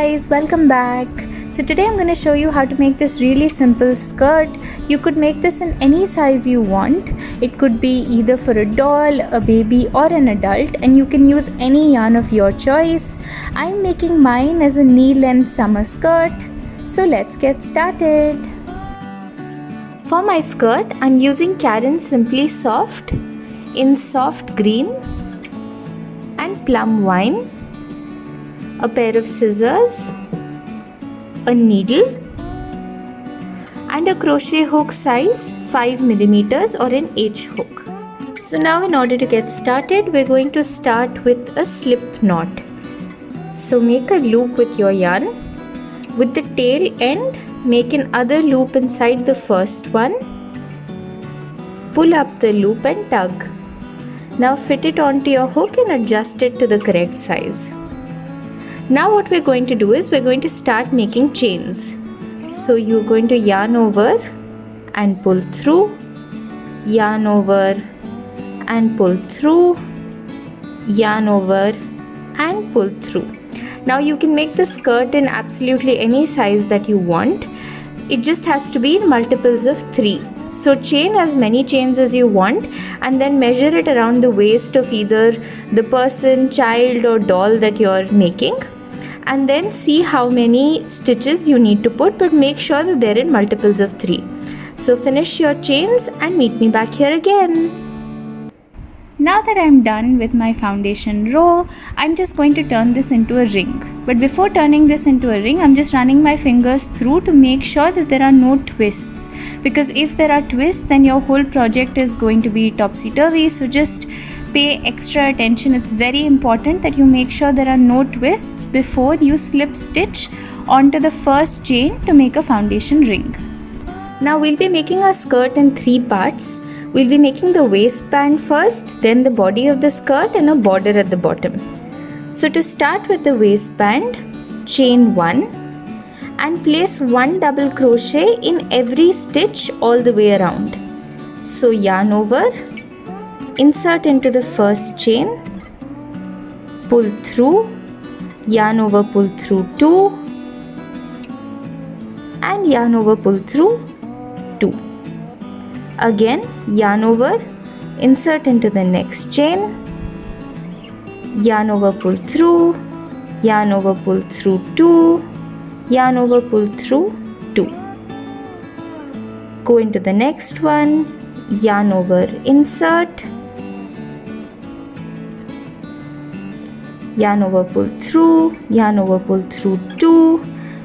guys, welcome back. So today I'm going to show you how to make this really simple skirt. You could make this in any size you want. It could be either for a doll, a baby or an adult, and you can use any yarn of your choice. I'm making mine as a knee-length summer skirt. So let's get started. For my skirt, I'm using Caron Simply Soft in soft green and plum wine, a pair of scissors, a needle and a crochet hook size 5mm or an H hook. So now in order to get started, we're going to start with a slip knot. So make a loop with your yarn. With the tail end, make another loop inside the first one. Pull up the loop and tug. Now fit it onto your hook and adjust it to the correct size. Now what we're going to do is we're going to start making chains. So you're going to yarn over and pull through, yarn over and pull through, yarn over and pull through. Now you can make the skirt in absolutely any size that you want. It just has to be in multiples of 3. So chain as many chains as you want and then measure it around the waist of either the person, child or doll that you're making. And then see how many stitches you need to put, but make sure that they're in multiples of 3. So finish your chains and meet me back here again. Now that I'm done with my foundation row, I'm just going to turn this into a ring. But before turning this into a ring, I'm just running my fingers through to make sure that there are no twists. Because if there are twists, then your whole project is going to be topsy-turvy. So just pay extra attention. It's very important that you make sure there are no twists before you slip stitch onto the first chain to make a foundation ring. Now we'll be making our skirt in 3 parts. We'll be making the waistband first, then the body of the skirt and a border at the bottom. So to start with the waistband, chain 1 and place 1 double crochet in every stitch all the way around. So yarn over, insert into the first chain, pull through, yarn over, pull through 2 and yarn over, pull through 2. Again yarn over, insert into the next chain, yarn over, pull through, yarn over, pull through 2, yarn over, pull through 2. Go into the next one, yarn over, insert, yarn over, pull through, yarn over, pull through 2,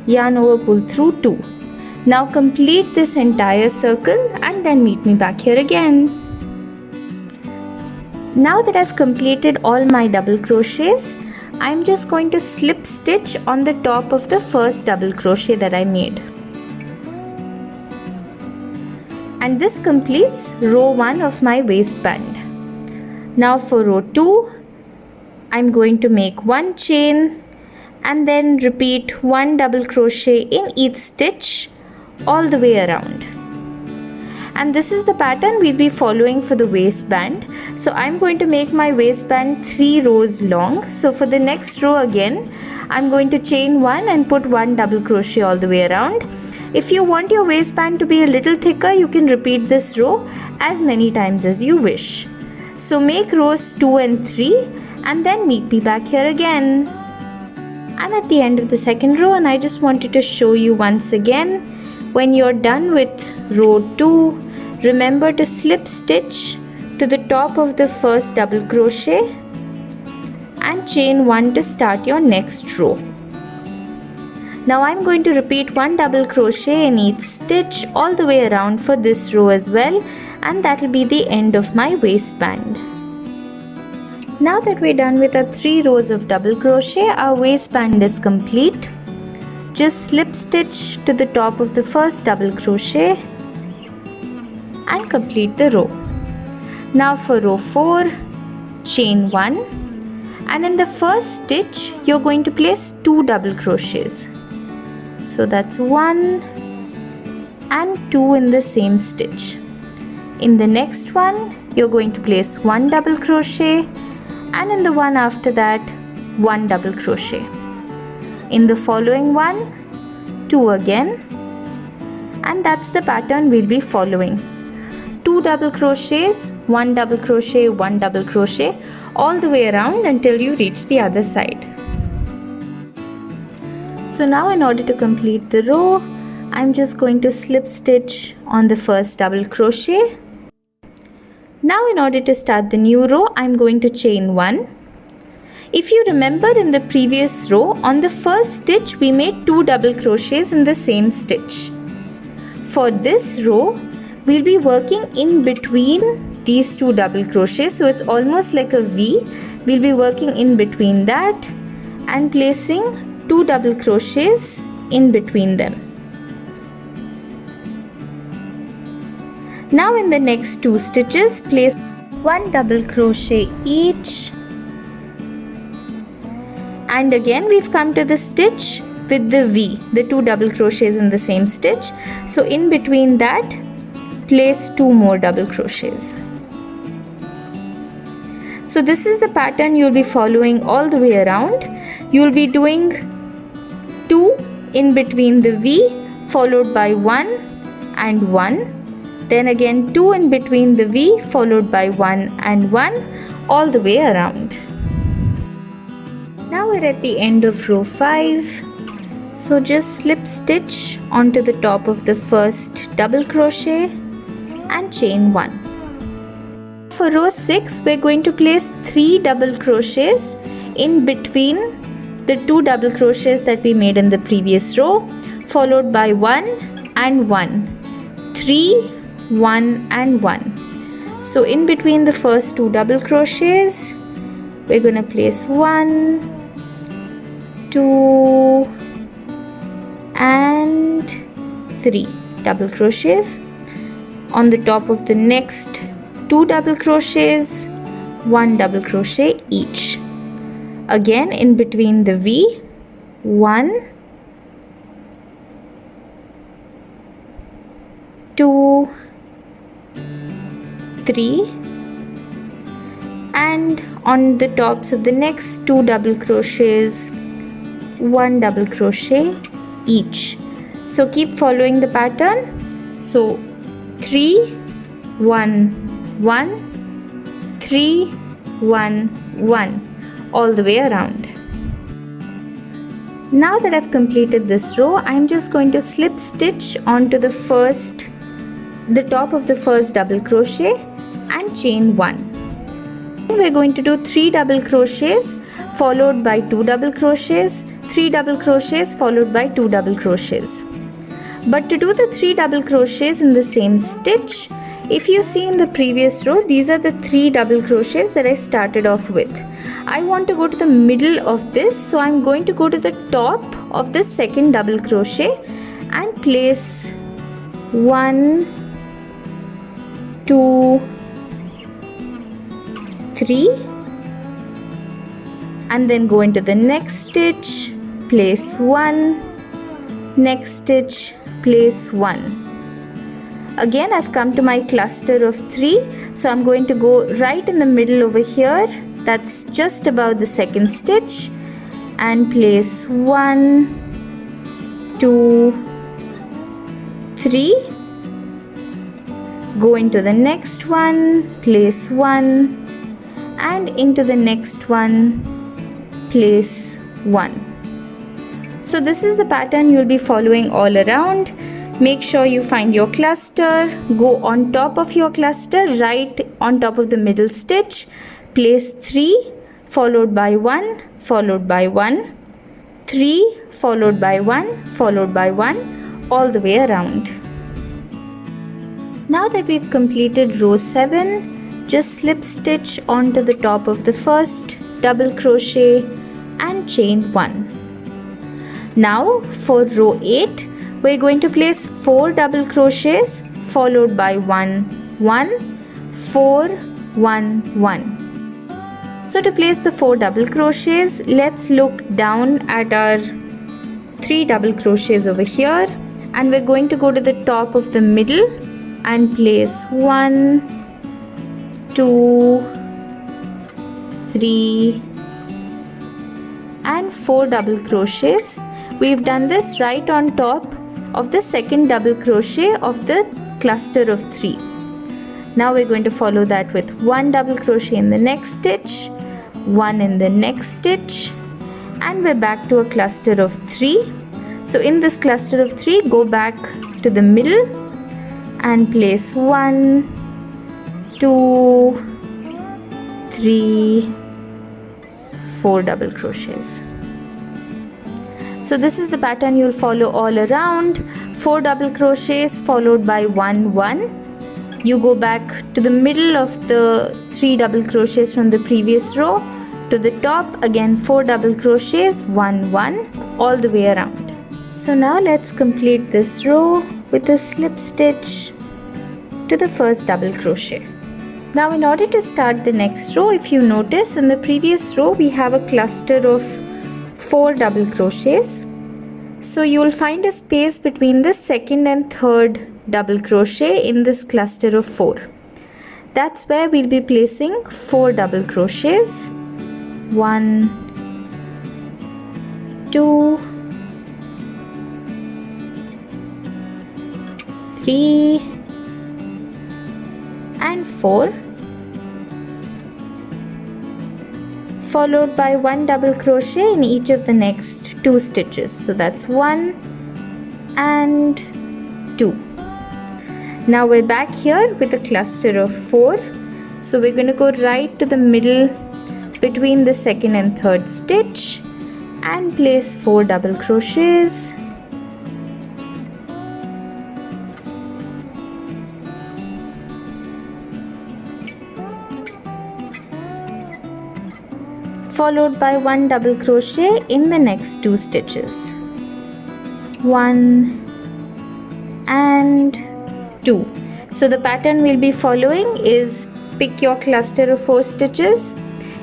yarn over, pull through 2. Now complete this entire circle and then meet me back here again. Now that I've completed all my double crochets, I'm just going to slip stitch on the top of the first double crochet that I made. And this completes row 1 of my waistband. Now for row 2, I'm going to make 1 chain and then repeat 1 double crochet in each stitch all the way around. And this is the pattern we'll be following for the waistband. So I'm going to make my waistband 3 rows long. So for the next row again, I'm going to chain 1 and put 1 double crochet all the way around. If you want your waistband to be a little thicker, you can repeat this row as many times as you wish. So make rows 2 and 3 and then meet me back here again. I'm at the end of the second row and I just wanted to show you once again. When you're done with row 2, remember to slip stitch to the top of the first double crochet and chain 1 to start your next row. Now I'm going to repeat 1 double crochet in each stitch all the way around for this row as well, and that will be the end of my waistband. Now that we're done with our 3 rows of double crochet, our waistband is complete. Just slip stitch to the top of the first double crochet and complete the row. Now for row 4, chain 1 and in the first stitch you're going to place 2 double crochets. So that's 1 and 2 in the same stitch. In the next one you're going to place 1 double crochet and in the one after that 1 double crochet. in the following one, 2 again, and that's the pattern we'll be following. 2 double crochets, 1 double crochet, 1 double crochet, all the way around until you reach the other side. So now in order to complete the row, I'm just going to slip stitch on the first double crochet. Now in order to start the new row, I'm going to chain 1. If you remember in the previous row, on the first stitch we made 2 double crochets in the same stitch. For this row, we'll be working in between these 2 double crochets, so it's almost like a V. We'll be working in between that and placing 2 double crochets in between them. Now in the next 2 stitches, place 1 double crochet each, and again we've come to the stitch with the V, the 2 double crochets in the same stitch. So in between that, place 2 more double crochets. So this is the pattern you'll be following all the way around. You'll be doing 2 in between the V, followed by 1 and 1. Then again 2 in between the V, followed by 1 and 1, all the way around. Now we're at the end of row 5. So just slip stitch onto the top of the first double crochet and chain 1. For row 6, we're going to place 3 double crochets in between the 2 double crochets that we made in the previous row, followed by 1 and 1. 3, 1 and 1. So in between the first 2 double crochets, we're going to place 1, 2 and 3 double crochets. On the top of the next 2 double crochets, 1 double crochet each. Again in between the V, 1, 2, 3, and on the tops of the next 2 double crochets, 1 double crochet each. So keep following the pattern. So 3, 1, 1, 3, 1, 1, all the way around. Now that I've completed this row, I'm just going to slip stitch onto the top of the first double crochet and chain 1. We're going to do 3 double crochets followed by 2 double crochets, 3 double crochets followed by 2 double crochets. But to do the 3 double crochets in the same stitch, if you see in the previous row, these are the 3 double crochets that I started off with. I want to go to the middle of this, so I'm going to go to the top of the second double crochet and place 1, 2, 3, and then go into the next stitch, place 1, next stitch, place 1. Again I've come to my cluster of 3, so I'm going to go right in the middle over here, that's just above the second stitch, and place 1, 2, 3. Go into the next one, place 1, and into the next one, place 1. So this is the pattern you'll be following all around. Make sure you find your cluster, go on top of your cluster, right on top of the middle stitch, place 3 followed by 1, followed by 1, 3 followed by 1, followed by 1, all the way around. Now that we've completed row 7, just slip stitch onto the top of the first double crochet and chain 1. Now for row 8, we're going to place 4 double crochets followed by 1, 1, 4, 1, 1. So to place the 4 double crochets, let's look down at our 3 double crochets over here, and we're going to go to the top of the middle and place 1, 2, 3 and and 4 double crochets. We've done this right on top of the second double crochet of the cluster of 3. Now we're going to follow that with 1 double crochet in the next stitch, 1 in the next stitch, and we're back to a cluster of 3. So in this cluster of 3, go back to the middle and place 1, 2, 3, 4 double crochets. So this is the pattern you'll follow all around. 4 double crochets followed by 1, 1. You go back to the middle of the 3 double crochets from the previous row to the top, again 4 double crochets, 1, 1, all the way around. So now let's complete this row with a slip stitch to the first double crochet. Now in order to start the next row, if you notice in the previous row we have a cluster of 4 double crochets. So you will find a space between the second and third double crochet in this cluster of 4. That's where we'll be placing 4 double crochets. 1, 2, 3 and 4, followed by 1 double crochet in each of the next 2 stitches. So that's 1 and 2. Now we're back here with a cluster of 4. So we're going to go right to the middle between the second and third stitch and place 4 double crochets. Followed by 1 double crochet in the next 2 stitches. 1 and 2. So the pattern we'll be following is pick your cluster of 4 stitches.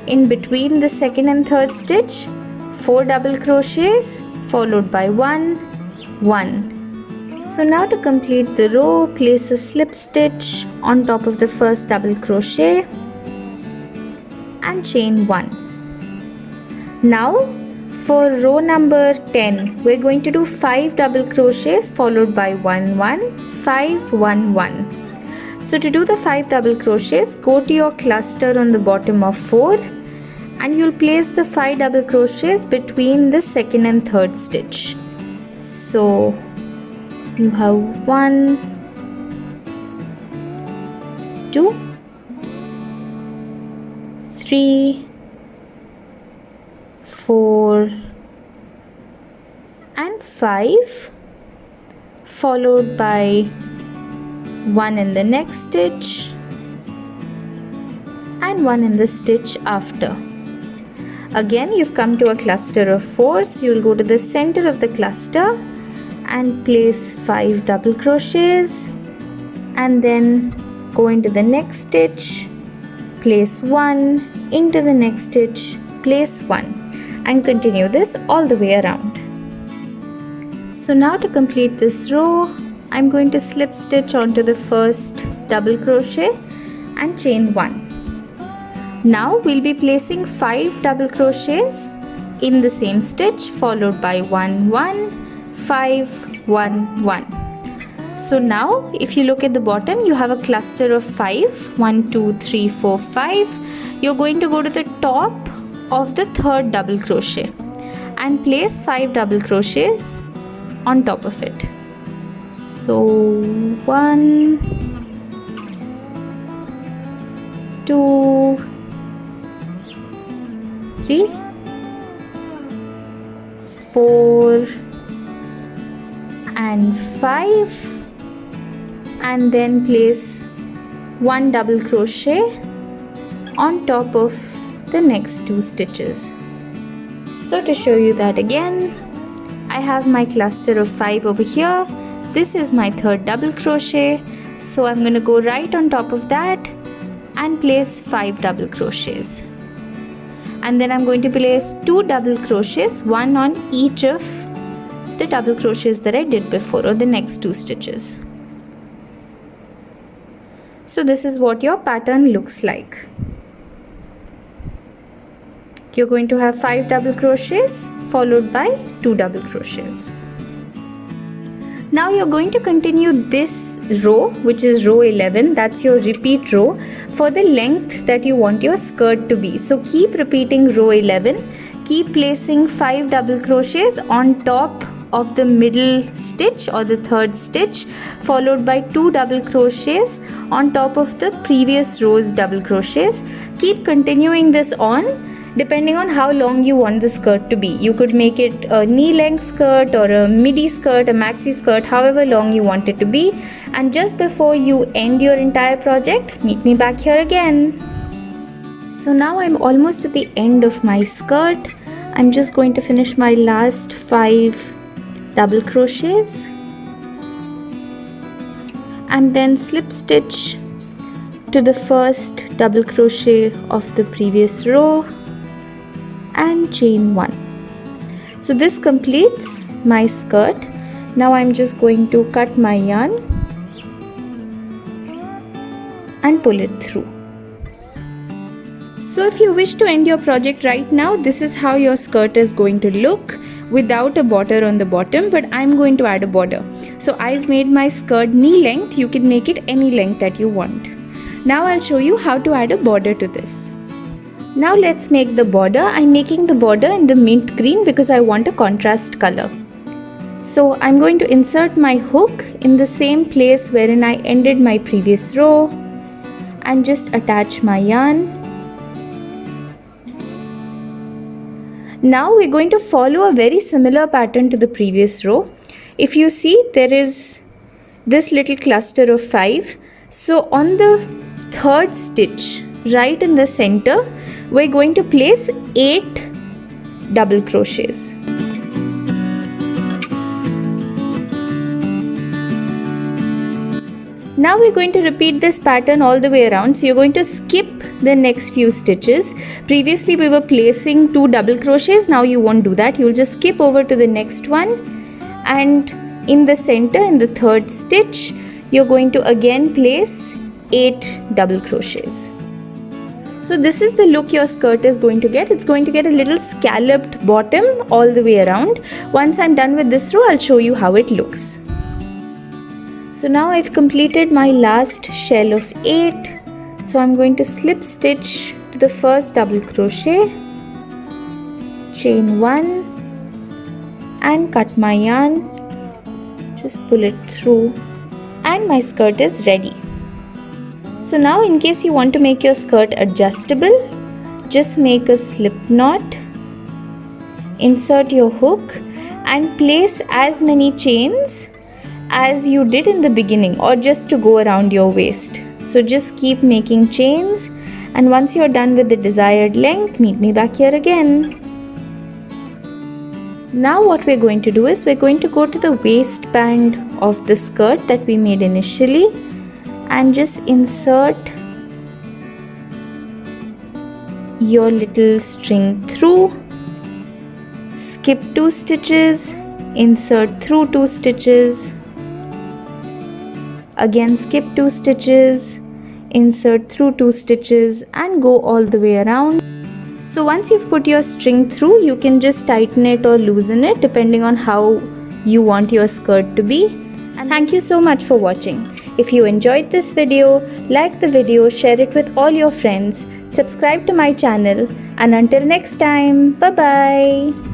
In between the second and third stitch, 4 double crochets followed by 1, 1. So now to complete the row, place a slip stitch on top of the first double crochet and chain 1. Now for row number 10, we're going to do 5 double crochets followed by 1, 1, 5, 1, 1. So to do the 5 double crochets, go to your cluster on the bottom of 4 and you'll place the 5 double crochets between the second and third stitch. So you have 1, 2, 3, 4 and 5, followed by 1 in the next stitch and 1 in the stitch after. Again you've come to a cluster of 4, so you'll go to the center of the cluster and place 5 double crochets and then go into the next stitch, place 1, into the next stitch, place 1, and continue this all the way around. So now to complete this row, I'm going to slip stitch onto the first double crochet and chain 1. Now we'll be placing 5 double crochets in the same stitch followed by 1, 1, 5, 1, 1. So now if you look at the bottom, you have a cluster of 5, 1, 2, 3, 4, 5. You're going to go to the top of the third double crochet and place 5 double crochets on top of it. So 1, 2, 3, 4 and 5, and then place 1 double crochet on top of the next 2 stitches. So to show you that again, I have my cluster of 5 over here. This is my third double crochet, so I'm going to go right on top of that and place 5 double crochets, and then I'm going to place 2 double crochets, one on each of the double crochets that I did before, or the next 2 stitches. So this is what your pattern looks like. You're going to have 5 double crochets followed by 2 double crochets. Now you're going to continue this row, which is row 11, that's your repeat row, for the length that you want your skirt to be. So keep repeating row 11, keep placing 5 double crochets on top of the middle stitch or the third stitch, followed by 2 double crochets on top of the previous row's double crochets. Keep continuing this on depending on how long you want the skirt to be. You could make it a knee length skirt or a midi skirt, a maxi skirt, however long you want it to be. And just before you end your entire project, meet me back here again. So now I'm almost at the end of my skirt. I'm just going to finish my last 5 double crochets and then slip stitch to the first double crochet of the previous row and chain 1. So this completes my skirt. Now I'm just going to cut my yarn and pull it through. So if you wish to end your project right now, this is how your skirt is going to look without a border on the bottom, but I'm going to add a border. So I've made my skirt knee length. You can make it any length that you want. Now I'll show you how to add a border to this. Now let's make the border. I'm making the border in the mint green because I want a contrast color. So I'm going to insert my hook in the same place wherein I ended my previous row and just attach my yarn. Now we're going to follow a very similar pattern to the previous row. If you see, there is this little cluster of 5. So on the third stitch, right in the center, we're going to place 8 double crochets. Now we're going to repeat this pattern all the way around. So you're going to skip the next few stitches. Previously we were placing 2 double crochets. Now you won't do that. You'll just skip over to the next one, and in the center, in the third stitch, you're going to again place 8 double crochets. So this is the look your skirt is going to get. It's going to get a little scalloped bottom all the way around. Once I'm done with this row, I'll show you how it looks. So now I've completed my last shell of 8. So I'm going to slip stitch to the first double crochet, chain 1 and cut my yarn. Just pull it through and my skirt is ready. So now in case you want to make your skirt adjustable, just make a slip knot, insert your hook and place as many chains as you did in the beginning, or just to go around your waist. So just keep making chains, and once you're done with the desired length, meet me back here again. Now what we're going to do is we're going to go to the waistband of the skirt that we made initially and just insert your little string through, skip 2 stitches, insert through 2 stitches, again skip 2 stitches, insert through 2 stitches and go all the way around. So once you've put your string through, you can just tighten it or loosen it depending on how you want your skirt to be. And thank you so much for watching. If you enjoyed this video, like the video, share it with all your friends, subscribe to my channel, and until next time, bye bye.